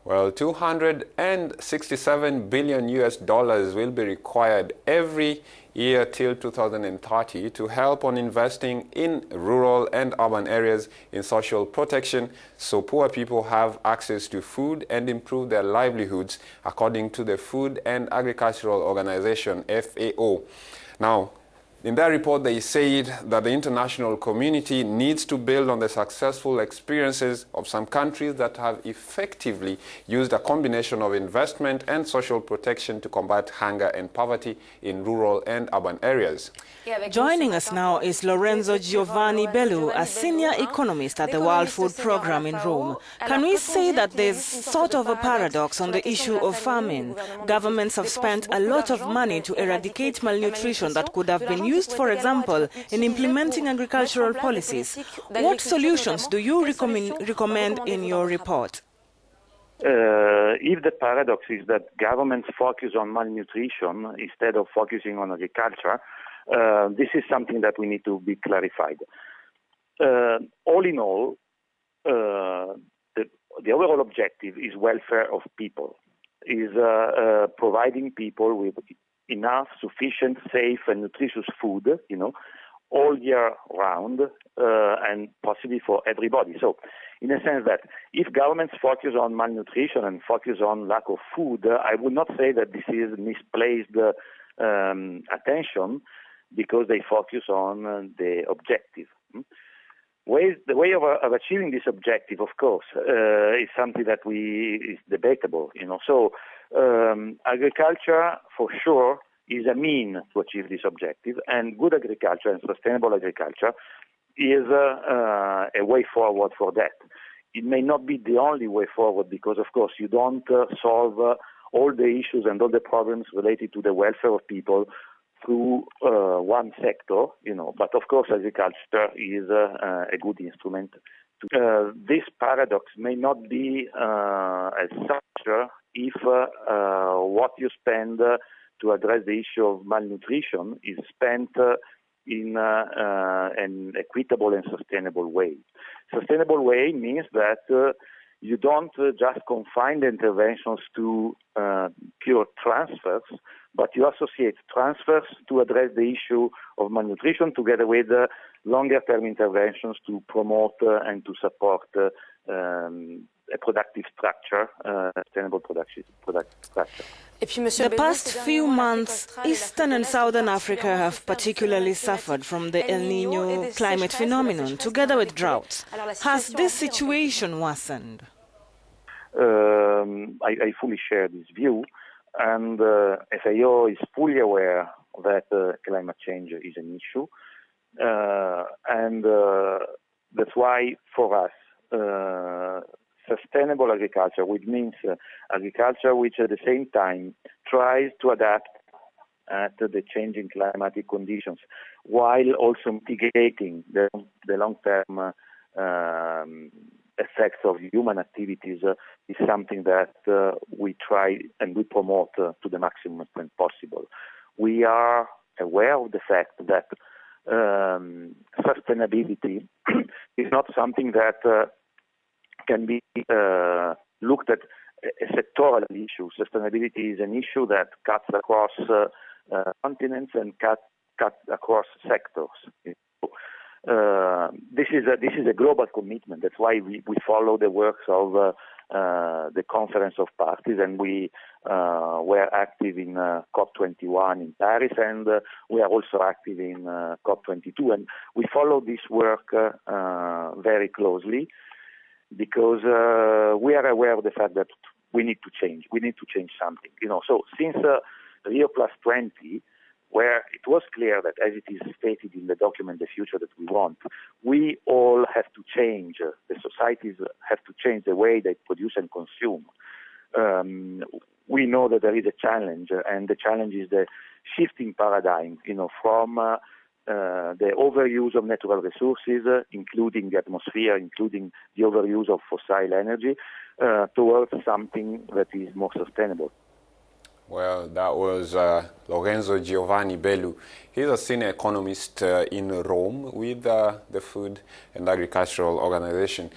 Well, 267 billion US dollars will be required every year till 2030 to help on investing in rural and urban areas in social protection so poor people have access to food and improve their livelihoods, according to the Food and Agricultural Organization, FAO. Now, in their report, they said that the international community needs to build on the successful experiences of some countries that have effectively used a combination of investment and social protection to combat hunger and poverty in rural and urban areas. Joining us now is Lorenzo Giovanni Bellu, a senior economist at the World Food Programme in Rome. Can we say that there's sort of a paradox on the issue of famine? Governments have spent a lot of money to eradicate malnutrition that could have been used, for example, in implementing agricultural policies. What solutions do you recommend in your report? If the paradox is that governments focus on malnutrition instead of focusing on agriculture, this is something that we need to be clarified. All in all, the overall objective is welfare of people, is providing people with enough, sufficient, safe, and nutritious food, all year round, and possibly for everybody. So, in a sense that if governments focus on malnutrition and focus on lack of food, I would not say that this is misplaced attention, because they focus on the objective. The way of achieving this objective, of course, is something that is debatable. So agriculture, for sure, is a mean to achieve this objective, and good agriculture and sustainable agriculture is a way forward for that. It may not be the only way forward, because, of course, you don't solve all the issues and all the problems related to the welfare of people through one sector, but of course agriculture is a good instrument. This paradox may not be as such if what you spend to address the issue of malnutrition is spent in an equitable and sustainable way. Sustainable way means that you don't just confine the interventions to pure transfers, but you associate transfers to address the issue of malnutrition together with longer-term interventions to promote and to support a productive structure, sustainable productive structure. The past few months, Eastern and Southern Africa have particularly suffered from the El Niño climate phenomenon, together with droughts. Has this situation worsened? I fully share this view, and FAO is fully aware that climate change is an issue, and that's why for us sustainable agriculture, which means agriculture which at the same time tries to adapt to the changing climatic conditions while also mitigating the long-term effects of human activities, is something that we try and we promote to the maximum extent possible. We are aware of the fact that sustainability is not something that can be looked at as a sectoral issue. Sustainability is an issue that cuts across continents and cuts across sectors. This is a global commitment. That's why we follow the works of the Conference of Parties, and we were active in COP21 in Paris, and we are also active in COP22. And we follow this work very closely, because we are aware of the fact that we need to change. We need to change something. So since Rio Plus 20, where it was clear that, as it is stated in the document, the future that we want, we all have to change. The societies have to change the way they produce and consume. We know that there is a challenge, and the challenge is the shifting paradigm, from the overuse of natural resources, including the atmosphere, including the overuse of fossil energy, towards something that is more sustainable. Well, that was Lorenzo Giovanni Bellu. He's a senior economist in Rome with the Food and Agricultural Organization.